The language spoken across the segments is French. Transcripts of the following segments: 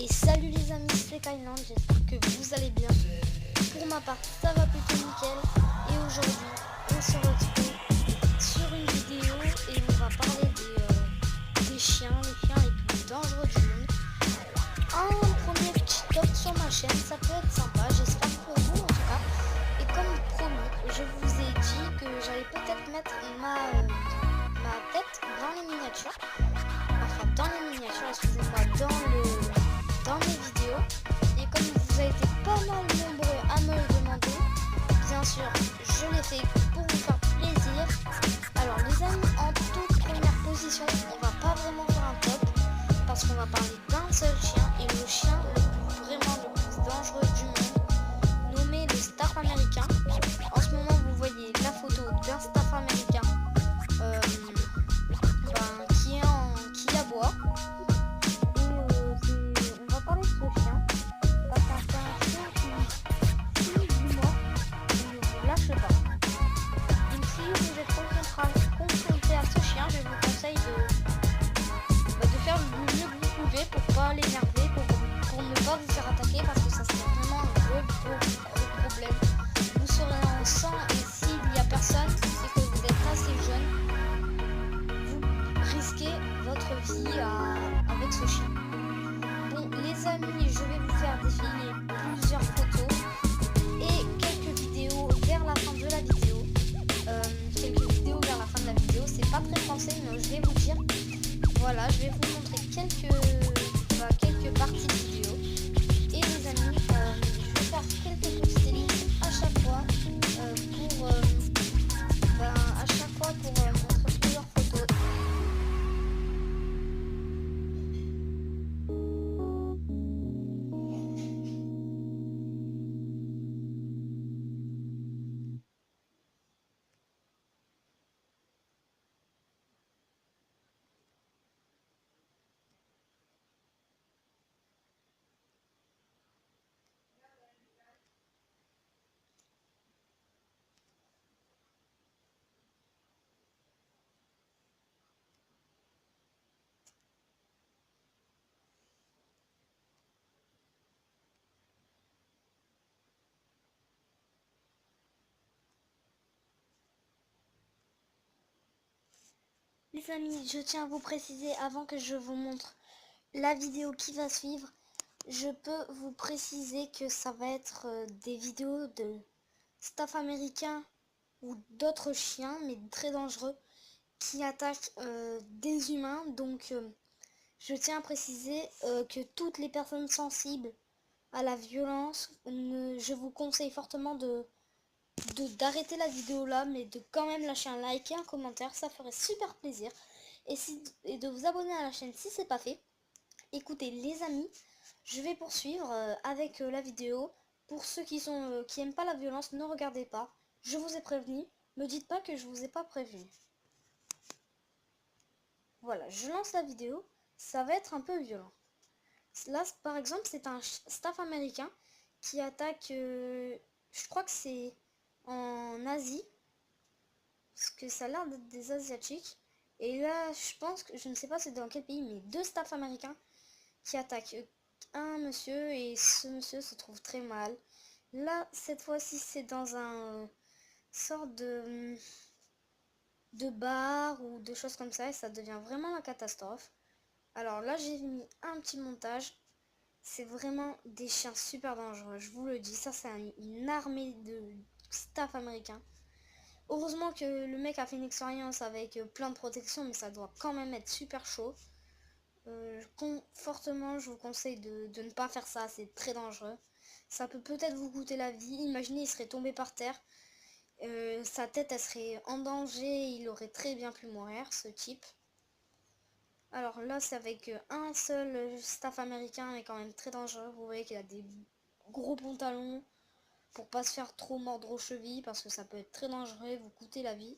Et salut les amis, c'est Kyland, j'espère que vous allez bien. Pour ma part, ça va plutôt nickel. Et aujourd'hui, on se retrouve sur une vidéo et on va parler des chiens, les chiens les plus dangereux du monde. Un premier petit top sur ma chaîne, ça peut être sympa, j'espère pour vous en tout cas. Et comme promis, je vous ai dit que j'allais peut-être mettre ma tête dans les miniatures. Enfin, dans les miniatures, excusez-moi, dans mes vidéos. Et comme vous avez été pas mal nombreux à me le demander, bien sûr, je l'ai fait pour vous faire plaisir. Alors les amis, en toute première position, on va pas vraiment faire un top, parce qu'on va parler d'un seul chien, et le chien vraiment le plus dangereux du monde, nommé le staff américain. En ce moment, vous voyez la photo d'un staff américain qui aboie. On va parler de ce chien, parce que c'est un chien qui, si du mois, il ne vous lâche pas. Donc si vous êtes confronté à ce chien, je vous conseille de faire le mieux que vous pouvez pour pas l'énerver, pour ne pas vous faire attaquer, parce que ça serait vraiment un gros problème. Vous serez en sang, et s'il n'y a personne, c'est que vous êtes assez jeune, vous risquez votre vie avec ce chien. Bon les amis, je vais vous faire défiler plusieurs photos et quelques vidéos vers la fin de la vidéo. C'est pas très français, mais je vais vous dire. Voilà, je vais vous montrer quelques parties de vidéo. Et les amis, je vais faire quelques petites ellipses à chaque fois pour montrer plusieurs photos. Les amis, je tiens à vous préciser avant que je vous montre la vidéo qui va suivre, je peux vous préciser que ça va être des vidéos de staff américain ou d'autres chiens, mais très dangereux, qui attaquent des humains. Donc je tiens à préciser que toutes les personnes sensibles à la violence, je vous conseille fortement d'arrêter la vidéo là, mais de quand même lâcher un like et un commentaire, ça ferait super plaisir. Et de vous abonner à la chaîne si c'est pas fait. Écoutez les amis, je vais poursuivre avec la vidéo. Pour ceux qui aiment pas la violence, ne regardez pas. Je vous ai prévenu, me dites pas que je vous ai pas prévenu. Voilà, je lance la vidéo, ça va être un peu violent. Là par exemple, c'est un staff américain qui attaque, je crois que c'est en Asie, parce que ça a l'air d'être des Asiatiques. Et là, je pense que, je ne sais pas c'est dans quel pays, mais deux staffs américains qui attaquent un monsieur, et ce monsieur se trouve très mal. Là, cette fois-ci, c'est dans un sorte de bar ou de choses comme ça, et ça devient vraiment la catastrophe. Alors là, j'ai mis un petit montage. C'est vraiment des chiens super dangereux, je vous le dis. Ça, c'est une armée de staff américain. Heureusement que le mec a fait une expérience avec plein de protections, mais ça doit quand même être super chaud. Fortement, je vous conseille de ne pas faire ça, c'est très dangereux. Ça peut peut-être vous coûter la vie. Imaginez, il serait tombé par terre. Sa tête, elle serait en danger. Il aurait très bien pu mourir, ce type. Alors là, c'est avec un seul staff américain, mais quand même très dangereux. Vous voyez qu'il a des gros pantalons pour pas se faire trop mordre aux chevilles, parce que ça peut être très dangereux et vous coûter la vie.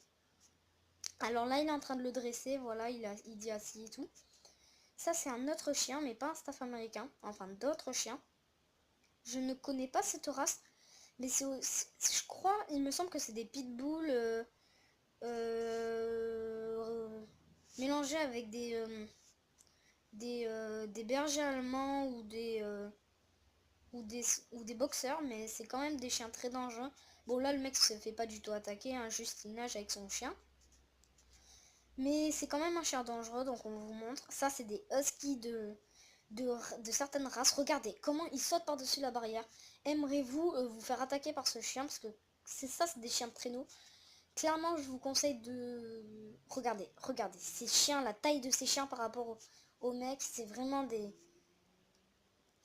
Alors là, il est en train de le dresser. Voilà, il dit assis et tout. Ça, c'est un autre chien, mais pas un staff américain. Enfin, d'autres chiens. Je ne connais pas cette race, mais je crois, il me semble que c'est des pitbulls mélangés avec des des bergers allemands ou des boxeurs, mais c'est quand même des chiens très dangereux. Bon, là le mec se fait pas du tout attaquer, hein, juste il nage avec son chien. Mais c'est quand même un chien dangereux, donc on vous montre. Ça, c'est des huskies de certaines races. Regardez comment ils sautent par-dessus la barrière. Aimeriez-vous vous faire attaquer par ce chien? Parce que c'est des chiens de traîneau. Clairement, je vous conseille de... Regardez ces chiens, la taille de ces chiens par rapport aux mecs, c'est vraiment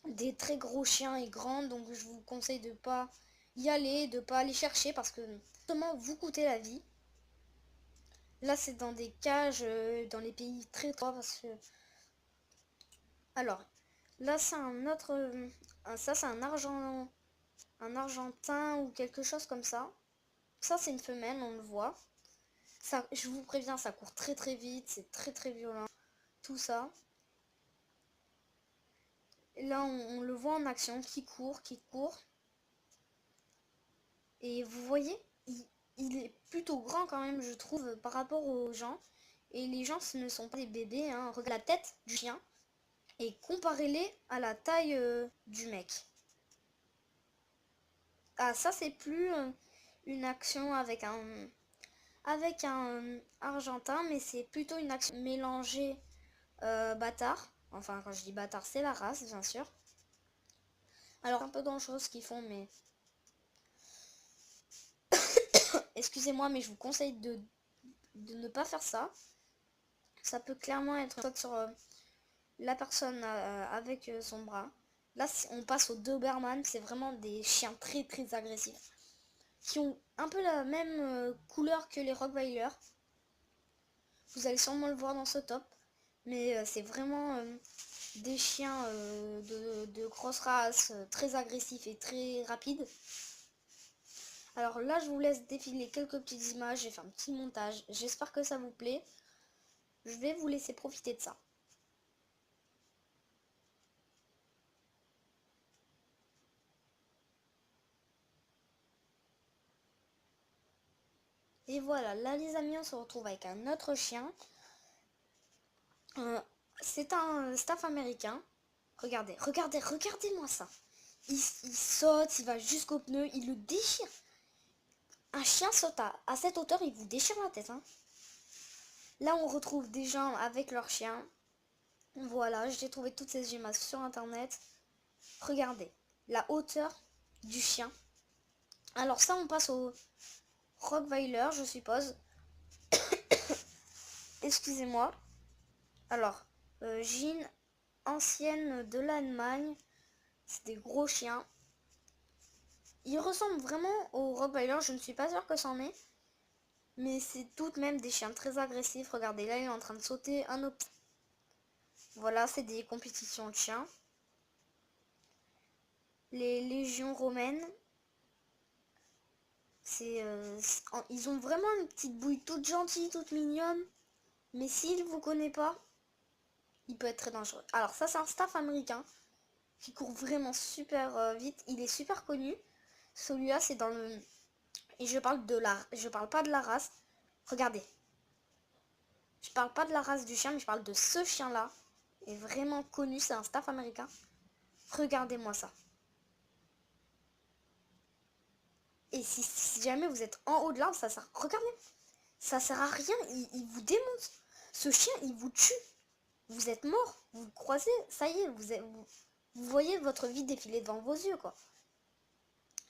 des très gros chiens et grands. Donc je vous conseille de pas y aller, de pas aller chercher parce que justement vous coûtez la vie. Là, c'est dans des cages, dans les pays très étroits parce que... Alors, là, c'est un autre... ça, c'est un argentin ou quelque chose comme ça. Ça, c'est une femelle, on le voit. Ça, je vous préviens, ça court très très vite, c'est très très violent. Tout ça. Et là, on le voit en action, qui court. Et vous voyez, il est plutôt grand quand même, je trouve, par rapport aux gens. Et les gens, ce ne sont pas des bébés, hein. Regardez la tête du chien et comparez-les à la taille du mec. Ah, ça, c'est plus une action avec un argentin, mais c'est plutôt une action mélangée bâtard. Enfin, quand je dis bâtard, c'est la race, bien sûr. Alors, un peu dangereux ce qu'ils font, mais... Excusez-moi, mais je vous conseille de ne pas faire ça. Ça peut clairement être sur la personne avec son bras. Là, on passe aux Doberman. C'est vraiment des chiens très très agressifs. Qui ont un peu la même couleur que les Rottweiler. Vous allez sûrement le voir dans ce top. Mais c'est vraiment des chiens de grosse race, très agressifs et très rapides. Alors là, je vous laisse défiler quelques petites images. J'ai fait un petit montage. J'espère que ça vous plaît. Je vais vous laisser profiter de ça. Et voilà, là les amis, on se retrouve avec un autre chien. C'est un staff américain. Regardez-moi ça. Il saute, il va jusqu'au pneu, il le déchire. Un chien saute à cette hauteur, il vous déchire la tête. Hein. Là, on retrouve des gens avec leur chien. Voilà, j'ai trouvé toutes ces images sur internet. Regardez, la hauteur du chien. Alors ça, on passe au Rottweiler, je suppose. Excusez-moi. Alors, Jean, ancienne de l'Allemagne. C'est des gros chiens. Ils ressemblent vraiment au Rottweiler, je ne suis pas sûre que c'en est. Mais c'est tout de même des chiens très agressifs. Regardez, là, il est en train de sauter un obstacle. Voilà, c'est des compétitions de chiens. Les légions romaines. Ils ont vraiment une petite bouille toute gentille, toute mignonne. Mais s'il ne vous connaît pas, il peut être très dangereux. Alors ça, c'est un staff américain qui court vraiment super vite. Il est super connu. Celui-là, c'est dans le... Et je parle pas de la race. Regardez. Je parle pas de la race du chien, mais je parle de ce chien-là. Il est vraiment connu, c'est un staff américain. Regardez-moi ça. Et si jamais vous êtes en haut de l'arbre, ça sert... Regardez. Ça sert à rien, il vous démonte. Ce chien, il vous tue. Vous êtes mort. Vous le croisez, ça y est, vous voyez votre vie défiler devant vos yeux, quoi.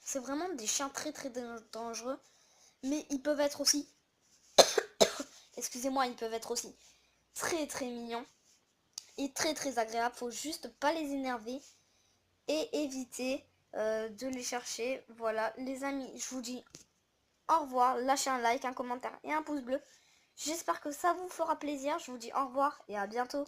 C'est vraiment des chiens très très dangereux. Mais ils peuvent être aussi... Excusez-moi, ils peuvent être aussi très très mignons. Et très très agréables. Faut juste pas les énerver. Et éviter de les chercher. Voilà, les amis, je vous dis au revoir. Lâchez un like, un commentaire et un pouce bleu. J'espère que ça vous fera plaisir. Je vous dis au revoir et à bientôt.